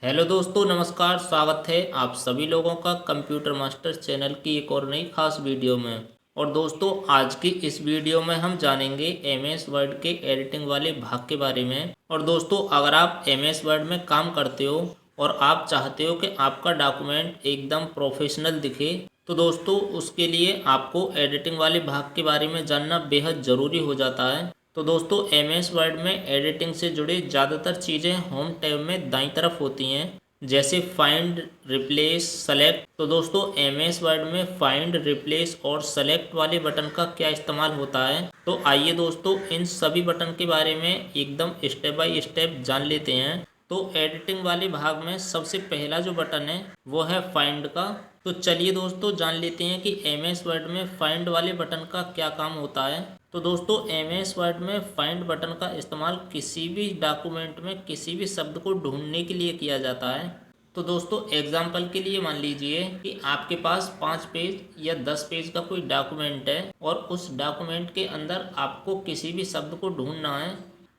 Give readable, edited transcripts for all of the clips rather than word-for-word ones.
Hello दोस्तों, नमस्कार। स्वागत है आप सभी लोगों का कंप्यूटर मास्टर चैनल की एक और नई खास वीडियो में। और दोस्तों, आज की इस वीडियो में हम जानेंगे एमएस वर्ड के एडिटिंग वाले भाग के बारे में। और दोस्तों, अगर आप एमएस वर्ड में काम करते हो और आप चाहते हो कि आपका डॉक्यूमेंट एकदम प्रोफेशनल दिखे, तो दोस्तों उसके लिए आपको एडिटिंग वाले भाग के बारे में जानना बेहद ज़रूरी हो जाता है। तो दोस्तों, एमएस वर्ड में एडिटिंग से जुड़े ज़्यादातर चीज़ें होम टैब में दाईं तरफ होती हैं, जैसे फाइंड, रिप्लेस, सेलेक्ट। तो दोस्तों, एमएस वर्ड में फाइंड, रिप्लेस और सेलेक्ट वाले बटन का क्या इस्तेमाल होता है, तो आइए दोस्तों इन सभी बटन के बारे में एकदम स्टेप बाय स्टेप जान लेते हैं। तो एडिटिंग वाले भाग में सबसे पहला जो बटन है वो है फाइंड का। तो चलिए दोस्तों जान लेते हैं कि एमएस वर्ड में फाइंड वाले बटन का क्या काम होता है। तो दोस्तों, एमएस वर्ड में फाइंड बटन का इस्तेमाल किसी भी डॉक्यूमेंट में किसी भी शब्द को ढूंढने के लिए किया जाता है। तो दोस्तों, एग्जाम्पल के लिए मान लीजिए कि आपके पास 5 पेज या 10 पेज का कोई डॉक्यूमेंट है और उस डॉक्यूमेंट के अंदर आपको किसी भी शब्द को ढूंढना है।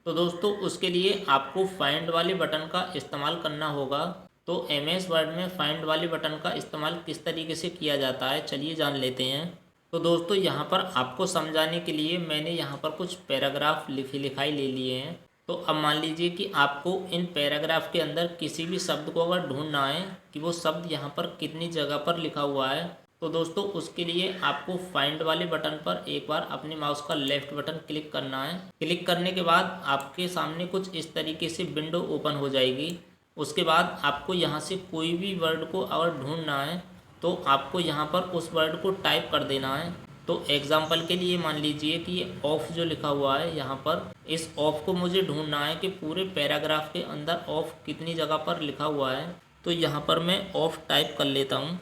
तो दोस्तों, उसके लिए आपको फाइंड वाले बटन का इस्तेमाल करना होगा। तो एमएस वर्ड में फाइंड वाले बटन का इस्तेमाल किस तरीके से किया जाता है, चलिए जान लेते हैं। तो दोस्तों, यहाँ पर आपको समझाने के लिए मैंने यहाँ पर कुछ पैराग्राफ लिखाई ले लिए हैं। तो अब मान लीजिए कि आपको इन पैराग्राफ के अंदर किसी भी शब्द को अगर ढूंढना है कि वो शब्द यहाँ पर कितनी जगह पर लिखा हुआ है, तो दोस्तों उसके लिए आपको फाइंड वाले बटन पर एक बार अपने माउस का लेफ्ट बटन क्लिक करना है। क्लिक करने के बाद आपके सामने कुछ इस तरीके से विंडो ओपन हो जाएगी। उसके बाद आपको यहाँ से कोई भी वर्ड को अगर ढूंढना है तो आपको यहाँ पर उस वर्ड को टाइप कर देना है। तो एग्जाम्पल के लिए मान लीजिए कि ये ऑफ जो लिखा हुआ है यहाँ पर, इस ऑफ को मुझे ढूंढना है कि पूरे पैराग्राफ के अंदर ऑफ कितनी जगह पर लिखा हुआ है। तो यहाँ पर मैं ऑफ टाइप कर लेता हूँ।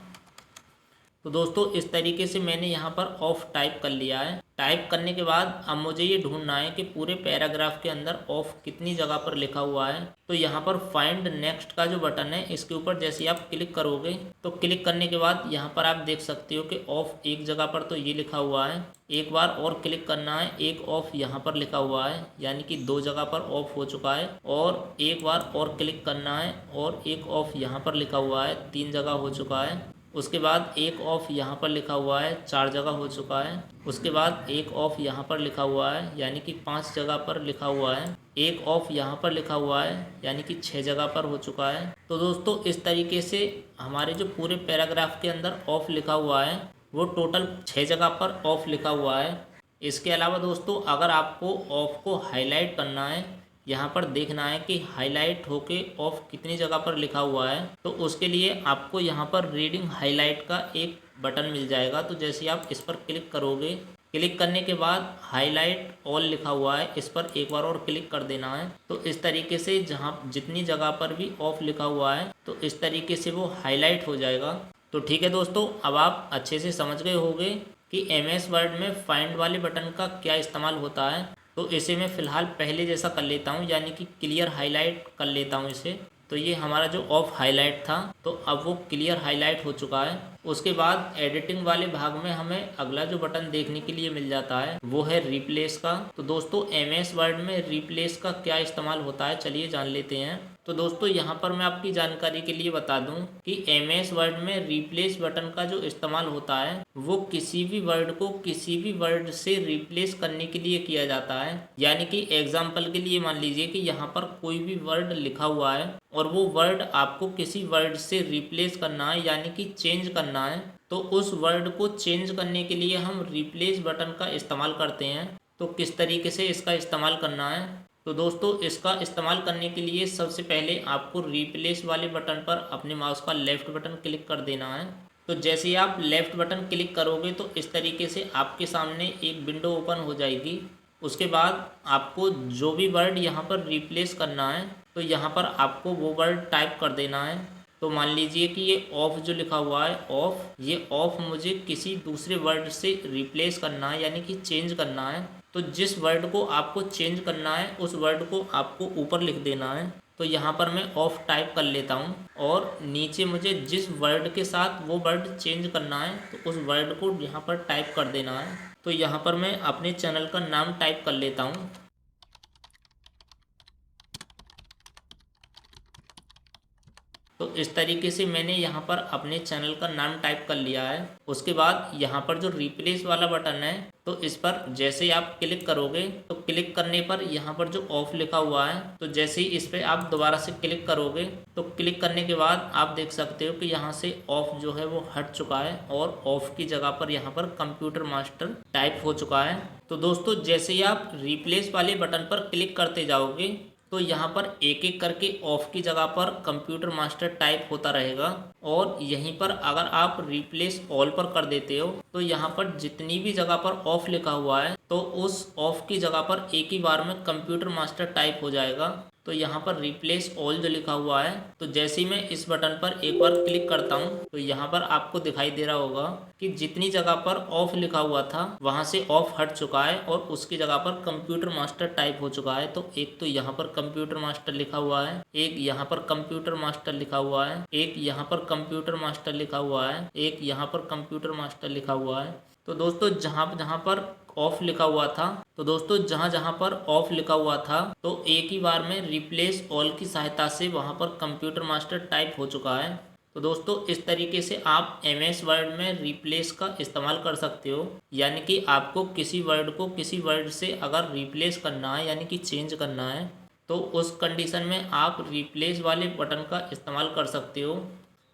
तो दोस्तों, इस तरीके से मैंने यहाँ पर ऑफ टाइप कर लिया है। टाइप करने के बाद अब मुझे ये ढूंढना है कि पूरे पैराग्राफ के अंदर ऑफ कितनी जगह पर लिखा हुआ है। तो यहाँ पर फाइंड नेक्स्ट का जो बटन है इसके ऊपर जैसे आप क्लिक करोगे तो क्लिक करने के बाद यहाँ पर आप देख सकते हो कि ऑफ एक जगह पर तो ये लिखा हुआ है। एक बार और क्लिक करना है, एक ऑफ यहाँ पर लिखा हुआ है, यानी कि 2 जगह पर ऑफ हो चुका है। और एक बार और क्लिक करना है और एक ऑफ यहाँ पर लिखा हुआ है, 3 जगह हो चुका है। उसके बाद एक ऑफ यहाँ पर लिखा हुआ है, 4 जगह हो चुका है। उसके बाद एक ऑफ यहाँ पर लिखा हुआ है, यानी कि 5 जगह पर लिखा हुआ है। एक ऑफ यहाँ पर लिखा हुआ है, यानी कि 6 जगह पर हो चुका है। तो दोस्तों, इस तरीके से हमारे जो पूरे पैराग्राफ के अंदर ऑफ लिखा हुआ है वो टोटल 6 जगह पर ऑफ लिखा हुआ है। इसके अलावा दोस्तों, अगर आपको ऑफ को हाईलाइट करना है, यहाँ पर देखना है कि हाईलाइट होके ऑफ कितनी जगह पर लिखा हुआ है, तो उसके लिए आपको यहाँ पर रीडिंग हाईलाइट का एक बटन मिल जाएगा। तो जैसे आप इस पर क्लिक करोगे, क्लिक करने के बाद हाईलाइट ऑल लिखा हुआ है, इस पर एक बार और क्लिक कर देना है। तो इस तरीके से जहाँ जितनी जगह पर भी ऑफ लिखा हुआ है तो इस तरीके से वो हाईलाइट हो जाएगा। तो ठीक है दोस्तों, अब आप अच्छे से समझ गए होंगे कि एमएस वर्ड में फाइंड वाले बटन का क्या इस्तेमाल होता है। तो इसे मैं फ़िलहाल पहले जैसा कर लेता हूँ, यानी कि क्लियर हाईलाइट कर लेता हूँ इसे। तो ये हमारा जो ऑफ हाईलाइट था तो अब वो क्लियर हाईलाइट हो चुका है। उसके बाद एडिटिंग वाले भाग में हमें अगला जो बटन देखने के लिए मिल जाता है वो है रिप्लेस का। तो दोस्तों, एमएस वर्ड में रिप्लेस का क्या इस्तेमाल होता है, चलिए जान लेते हैं। तो दोस्तों, यहाँ पर मैं आपकी जानकारी के लिए बता दूं कि एमएस वर्ड में रिप्लेस बटन का जो इस्तेमाल होता है वो किसी भी वर्ड को किसी भी वर्ड से रिप्लेस करने के लिए किया जाता है। यानी कि एग्जाम्पल के लिए मान लीजिए कि यहाँ पर कोई भी वर्ड लिखा हुआ है और वो वर्ड आपको किसी वर्ड से रिप्लेस करना है, यानी कि चेंज करना है। तो उस वर्ड को चेंज करने के लिए हम रिप्लेस बटन का इस्तेमाल करते हैं। तो किस तरीके से इसका इस्तेमाल करना है, तो दोस्तों इसका इस्तेमाल करने के लिए सबसे पहले आपको रिप्लेस वाले बटन पर अपने माउस का लेफ़्ट बटन क्लिक कर देना है। तो जैसे ही आप लेफ़्ट बटन क्लिक करोगे तो इस तरीके से आपके सामने एक विंडो ओपन हो जाएगी। उसके बाद आपको जो भी वर्ड यहाँ पर रिप्लेस करना है तो यहाँ पर आपको वो वर्ड टाइप कर देना है। तो मान लीजिए कि ये ऑफ जो लिखा हुआ है ऑफ, ये ऑफ मुझे किसी दूसरे वर्ड से रिप्लेस करना है, यानी कि चेंज करना है। तो जिस वर्ड को आपको चेंज करना है उस वर्ड को आपको ऊपर लिख देना है। तो यहाँ पर मैं ऑफ टाइप कर लेता हूँ और नीचे मुझे जिस वर्ड के साथ वो वर्ड चेंज करना है तो उस वर्ड को यहाँ पर टाइप कर देना है। तो यहाँ पर मैं अपने चैनल का नाम टाइप कर लेता हूँ। तो इस तरीके से मैंने यहाँ पर अपने चैनल का नाम टाइप कर लिया है। उसके बाद यहाँ पर जो रिप्लेस वाला बटन है तो इस पर जैसे ही आप क्लिक करोगे तो क्लिक करने पर यहाँ पर जो ऑफ लिखा हुआ है तो जैसे ही इस पर आप दोबारा से क्लिक करोगे तो क्लिक करने के बाद आप देख सकते हो कि यहाँ से ऑफ जो है वो हट चुका है और ऑफ की जगह पर यहाँ पर कंप्यूटर मास्टर टाइप हो चुका है। तो दोस्तों जैसे ही आप रिप्लेस वाले बटन पर क्लिक करते जाओगे तो यहाँ पर एक एक करके ऑफ की जगह पर कंप्यूटर मास्टर टाइप होता रहेगा और यहीं पर अगर आप रिप्लेस ऑल पर कर देते हो तो यहाँ पर जितनी भी जगह पर ऑफ लिखा हुआ है तो उस ऑफ की जगह पर एक ही बार में कंप्यूटर मास्टर टाइप हो जाएगा। तो यहाँ पर रिप्लेस ऑल जो लिखा हुआ है तो जैसे ही मैं इस बटन पर एक बार क्लिक करता हूँ तो यहाँ पर आपको दिखाई दे रहा होगा कि जितनी जगह पर ऑफ लिखा हुआ था वहाँ से ऑफ हट चुका है और उसकी जगह पर कंप्यूटर मास्टर टाइप हो चुका है। तो एक तो यहाँ पर कंप्यूटर मास्टर लिखा हुआ है, एक यहाँ पर कंप्यूटर मास्टर लिखा हुआ है, एक यहाँ पर कंप्यूटर मास्टर लिखा हुआ है, एक यहाँ पर कंप्यूटर मास्टर लिखा हुआ है। तो दोस्तों जहाँ जहाँ पर ऑफ लिखा हुआ था जहाँ पर ऑफ लिखा हुआ था तो एक ही बार में रिप्लेस ऑल की सहायता से वहाँ पर कंप्यूटर मास्टर टाइप हो चुका है। तो दोस्तों इस तरीके से आप एमएस वर्ड में रिप्लेस का इस्तेमाल कर सकते हो, यानी कि आपको किसी वर्ड को किसी वर्ड से अगर रिप्लेस करना है यानी कि चेंज करना है तो उस कंडीशन में आप रिप्लेस वाले बटन का इस्तेमाल कर सकते हो।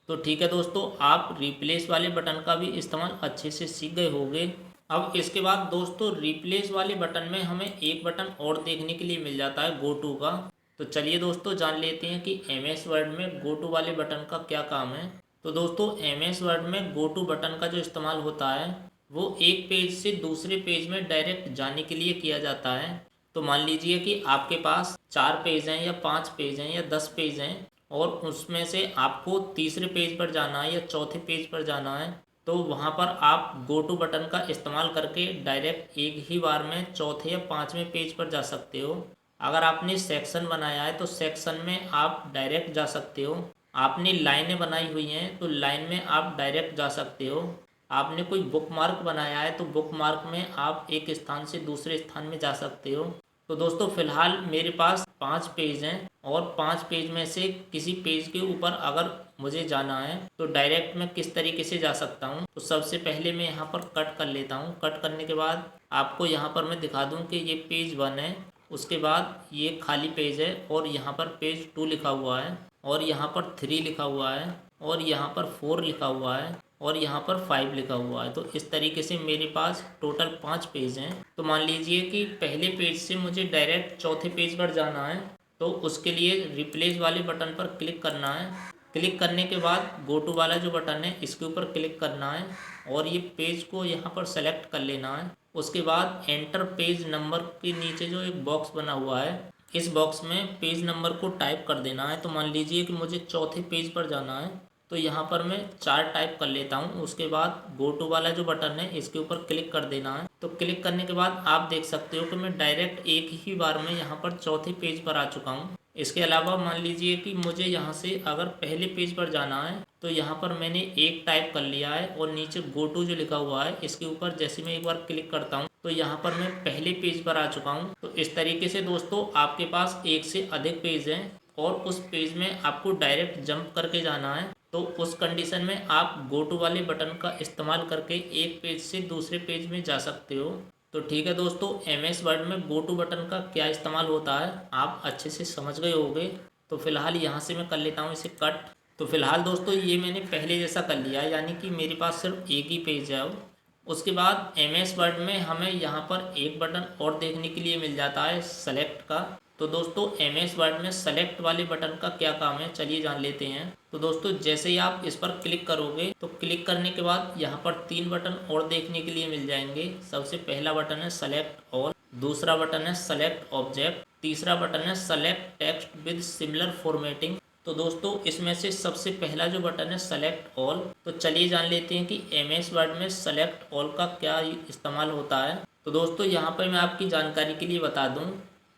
तो ठीक है दोस्तों, आप रिप्लेस वाले बटन का भी इस्तेमाल अच्छे से सीख गए होंगे। अब इसके बाद दोस्तों रिप्लेस वाले बटन में हमें एक बटन और देखने के लिए मिल जाता है गो टू का। तो चलिए दोस्तों जान लेते हैं कि एमएस वर्ड में गो टू वाले बटन का क्या काम है। तो दोस्तों एमएस वर्ड में गो टू बटन का जो इस्तेमाल होता है वो एक पेज से दूसरे पेज में डायरेक्ट जाने के लिए किया जाता है। तो मान लीजिए कि आपके पास 4 पेज हैं या 5 पेज हैं या 10 पेज हैं और उसमें से आपको तीसरे पेज पर जाना है या चौथे पेज पर जाना है तो वहाँ पर आप गो टू बटन का इस्तेमाल करके डायरेक्ट एक ही बार में चौथे या 5वें पेज पर जा सकते हो। अगर आपने सेक्शन बनाया है तो सेक्शन में आप डायरेक्ट जा सकते हो। आपने लाइनें बनाई हुई हैं तो लाइन में आप डायरेक्ट जा सकते हो। आपने कोई बुक मार्क बनाया है तो बुक मार्क में आप एक स्थान से दूसरे स्थान में जा सकते हो। तो दोस्तों फिलहाल मेरे पास 5 पेज हैं और 5 पेज में से किसी पेज के ऊपर अगर मुझे जाना है तो डायरेक्ट मैं किस तरीके से जा सकता हूं। तो सबसे पहले मैं यहां पर कट कर लेता हूं। कट करने के बाद आपको यहां पर मैं दिखा दूं कि ये पेज 1 है, उसके बाद ये खाली पेज है और यहाँ पर पेज 2 लिखा हुआ है और यहाँ पर 3 लिखा हुआ है और यहाँ पर 4 लिखा हुआ है और यहाँ पर 5 लिखा हुआ है। तो इस तरीके से मेरे पास टोटल 5 पेज हैं। तो मान लीजिए कि पहले पेज से मुझे डायरेक्ट चौथे पेज पर जाना है तो उसके लिए रिप्लेस वाले बटन पर क्लिक करना है। क्लिक करने के बाद गो टू वाला जो बटन है इसके ऊपर क्लिक करना है और ये पेज को यहाँ पर सेलेक्ट कर लेना है। उसके बाद एंटर पेज नंबर के नीचे जो एक बॉक्स बना हुआ है इस बॉक्स में पेज नंबर को टाइप कर देना है। तो मान लीजिए कि मुझे चौथे पेज पर जाना है तो यहाँ पर मैं 4 टाइप कर लेता हूँ। उसके बाद गो टू वाला जो बटन है इसके ऊपर क्लिक कर देना है। तो क्लिक करने के बाद आप देख सकते हो कि मैं डायरेक्ट एक ही बार में यहाँ पर चौथे पेज पर आ चुका हूँ। इसके अलावा मान लीजिए कि मुझे यहाँ से अगर पहले पेज पर जाना है तो यहाँ पर मैंने 1 टाइप कर लिया है और नीचे गो टू जो लिखा हुआ है इसके ऊपर जैसे मैं एक बार क्लिक करता हूँ तो यहाँ पर मैं पहले पेज पर आ चुका हूँ। तो इस तरीके से दोस्तों आपके पास एक से अधिक पेज हैं और उस पेज में आपको डायरेक्ट जंप करके जाना है। तो उस कंडीशन में आप गो टू वाले बटन का इस्तेमाल करके एक पेज से दूसरे पेज में जा सकते हो। तो ठीक है दोस्तों, एमएस वर्ड में गो टू बटन का क्या इस्तेमाल होता है आप अच्छे से समझ गए होंगे। तो फिलहाल यहाँ से मैं कर लेता हूँ इसे कट। तो फिलहाल दोस्तों ये मैंने पहले जैसा कर लिया है, यानी कि मेरे पास सिर्फ एक ही पेज है। उसके बाद एमएस वर्ड में हमें यहाँ पर एक बटन और देखने के लिए मिल जाता है सेलेक्ट का। तो दोस्तों एमएस वर्ड में सेलेक्ट वाले बटन का क्या काम है चलिए जान लेते हैं। तो दोस्तों जैसे ही आप इस पर क्लिक करोगे तो क्लिक करने के बाद यहाँ पर 3 बटन और देखने के लिए मिल जाएंगे। सबसे पहला बटन है सेलेक्ट ऑल, दूसरा बटन है सेलेक्ट ऑब्जेक्ट, तीसरा बटन है select text with similar formatting. तो दोस्तों इसमें से सबसे पहला जो बटन है सेलेक्ट ऑल, तो चलिए जान लेते हैं कि एमएस वर्ड में सेलेक्ट ऑल का क्या इस्तेमाल होता है। तो दोस्तों यहाँ पर मैं आपकी जानकारी के लिए बता दूँ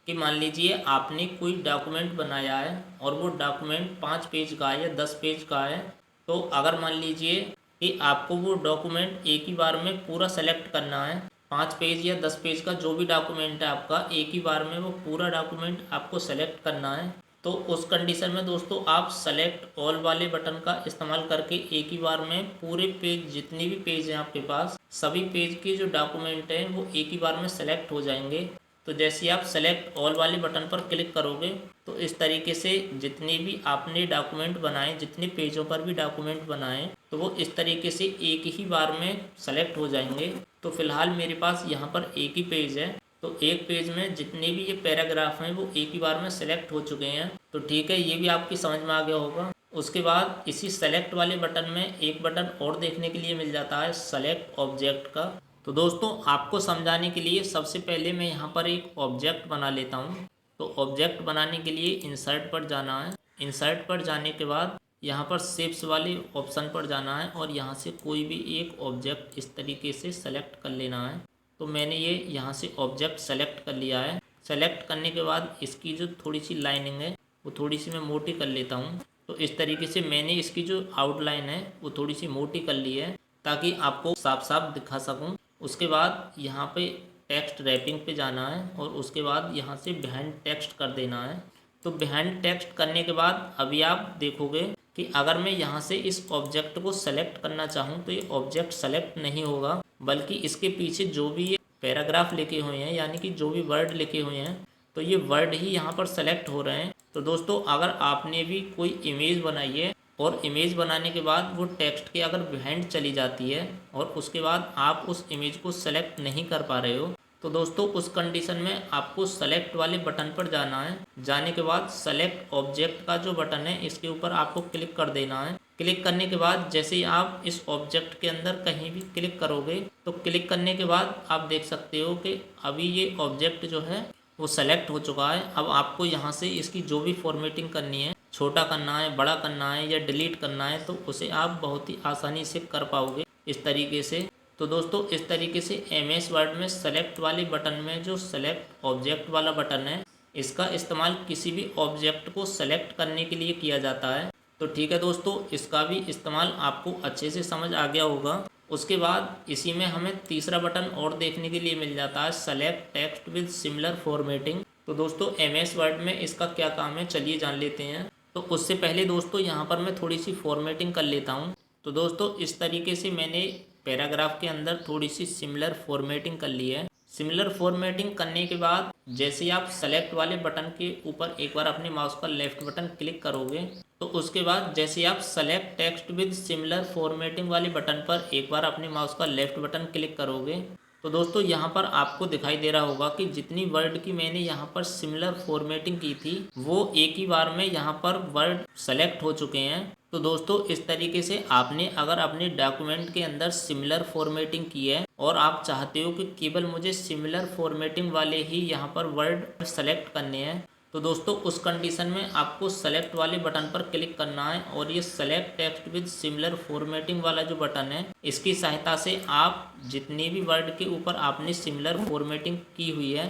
कि मान लीजिए आपने कोई डॉक्यूमेंट बनाया है और वो डॉक्यूमेंट 5 पेज का है या 10 पेज का है। तो अगर मान लीजिए कि आपको वो डॉक्यूमेंट एक ही बार में पूरा सेलेक्ट करना है, 5 पेज या 10 पेज का जो भी डॉक्यूमेंट है आपका, एक ही बार में वो पूरा डॉक्यूमेंट आपको सेलेक्ट करना है। तो उस कंडीशन में दोस्तों आप सेलेक्ट ऑल वाले बटन का इस्तेमाल करके एक ही बार में पूरे पेज, जितनी भी पेज हैं आपके पास, सभी पेज के जो डॉक्यूमेंट हैं वो एक ही बार में सेलेक्ट हो जाएंगे। तो जैसे ही आप सेलेक्ट ऑल वाले बटन पर क्लिक करोगे तो इस तरीके से जितने भी आपने डॉक्यूमेंट बनाए, जितने पेजों पर भी डॉक्यूमेंट बनाए, तो वो इस तरीके से एक ही बार में सेलेक्ट हो जाएंगे। तो फिलहाल मेरे पास यहाँ पर एक ही पेज है, तो एक पेज में जितने भी ये पैराग्राफ हैं वो एक ही बार में सेलेक्ट हो चुके हैं। तो ठीक है, ये भी आपकी समझ में आ गया होगा। उसके बाद इसी सेलेक्ट वाले बटन में एक बटन और देखने के लिए मिल जाता है, सेलेक्ट ऑब्जेक्ट का। तो दोस्तों आपको समझाने के लिए सबसे पहले मैं यहाँ पर एक ऑब्जेक्ट बना लेता हूँ। तो ऑब्जेक्ट बनाने के लिए इंसर्ट पर जाना है। इंसर्ट पर जाने के बाद यहाँ पर शेप्स वाले ऑप्शन पर जाना है और यहाँ से कोई भी एक ऑब्जेक्ट इस तरीके से सेलेक्ट कर लेना है। तो मैंने ये यहाँ से ऑब्जेक्ट सेलेक्ट कर लिया है। सेलेक्ट करने के बाद इसकी जो थोड़ी सी लाइनिंग है वो थोड़ी सी मैं मोटी कर लेता हूँ। तो इस तरीके से मैंने इसकी जो आउटलाइन है वो थोड़ी सी मोटी कर ली है ताकि आपको साफ साफ दिखा सकूँ। उसके बाद यहाँ पे टेक्स्ट रैपिंग पे जाना है और उसके बाद यहाँ से बिहाइंड टेक्स्ट कर देना है। तो बिहाइंड टेक्स्ट करने के बाद अभी आप देखोगे कि अगर मैं यहाँ से इस ऑब्जेक्ट को सेलेक्ट करना चाहूँ तो ये ऑब्जेक्ट सेलेक्ट नहीं होगा, बल्कि इसके पीछे जो भी ये पैराग्राफ लिखे हुए हैं, यानी कि जो भी वर्ड लिखे हुए हैं, तो ये वर्ड ही यहाँ पर सेलेक्ट हो रहे हैं। तो दोस्तों अगर आपने भी कोई इमेज बनाई है और इमेज बनाने के बाद वो टेक्स्ट के अगर बिहाइंड चली जाती है और उसके बाद आप उस इमेज को सेलेक्ट नहीं कर पा रहे हो, तो दोस्तों उस कंडीशन में आपको सेलेक्ट वाले बटन पर जाना है। जाने के बाद सेलेक्ट ऑब्जेक्ट का जो बटन है इसके ऊपर आपको क्लिक कर देना है। क्लिक करने के बाद जैसे ही आप इस ऑब्जेक्ट के अंदर कहीं भी क्लिक करोगे तो क्लिक करने के बाद आप देख सकते हो कि अभी ये ऑब्जेक्ट जो है वो सेलेक्ट हो चुका है। अब आपको यहाँ से इसकी जो भी फॉर्मेटिंग करनी है, छोटा करना है, बड़ा करना है या डिलीट करना है, तो उसे आप बहुत ही आसानी से कर पाओगे इस तरीके से। तो दोस्तों इस तरीके से MS वर्ड में सेलेक्ट वाले बटन में जो सेलेक्ट ऑब्जेक्ट वाला बटन है, इसका इस्तेमाल किसी भी ऑब्जेक्ट को सेलेक्ट करने के लिए किया जाता है। तो ठीक है दोस्तों, इसका भी इस्तेमाल आपको अच्छे से समझ आ गया होगा। उसके बाद इसी में हमें तीसरा बटन और देखने के लिए मिल जाता है, select text with similar formatting. तो दोस्तों MS वर्ड में इसका क्या काम है, चलिए जान लेते हैं। तो उससे पहले दोस्तों यहाँ पर मैं थोड़ी सी फॉर्मेटिंग कर लेता हूँ। तो दोस्तों इस तरीके से मैंने पैराग्राफ के अंदर थोड़ी सी सिमिलर फॉर्मेटिंग कर ली है। सिमिलर फॉर्मेटिंग करने के बाद जैसे ही आप सेलेक्ट वाले बटन के ऊपर एक बार अपने माउस का लेफ्ट बटन क्लिक करोगे, तो उसके बाद जैसे ही आप select text with similar formatting वाले बटन पर एक बार अपने माउस का लेफ्ट बटन क्लिक करोगे, तो दोस्तों यहाँ पर आपको दिखाई दे रहा होगा कि जितनी वर्ड की मैंने यहाँ पर सिमिलर फॉर्मेटिंग की थी वो एक ही बार में यहाँ पर वर्ड सेलेक्ट हो चुके हैं। तो दोस्तों इस तरीके से आपने अगर अपने डॉक्यूमेंट के अंदर सिमिलर फॉर्मेटिंग की है और आप चाहते हो कि केवल मुझे सिमिलर फॉर्मेटिंग वाले ही यहाँ पर वर्ड सेलेक्ट करने हैं, तो दोस्तों उस कंडीशन में आपको सेलेक्ट वाले बटन पर क्लिक करना है और ये select text with similar formatting वाला जो बटन है, इसकी सहायता से आप जितने भी वर्ड के ऊपर आपने सिमिलर फॉर्मेटिंग की हुई है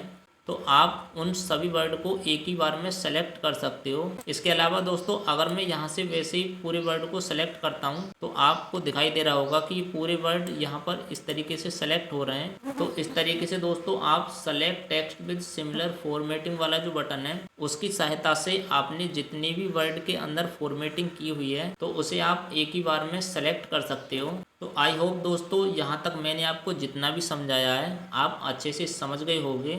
तो आप उन सभी वर्ड को एक ही बार में सेलेक्ट कर सकते हो। इसके अलावा दोस्तों अगर मैं यहाँ से वैसे ही पूरे वर्ड को सेलेक्ट करता हूँ तो आपको दिखाई दे रहा होगा कि पूरे वर्ड यहाँ पर इस तरीके से सेलेक्ट हो रहे हैं। तो इस तरीके से दोस्तों आप select text with similar formatting वाला जो बटन है उसकी सहायता से आपने जितने भी वर्ड के अंदर फॉर्मेटिंग की हुई है तो उसे आप एक ही बार में सेलेक्ट कर सकते हो। तो आई होप दोस्तों यहाँ तक मैंने आपको जितना भी समझाया है आप अच्छे से समझ गए होंगे।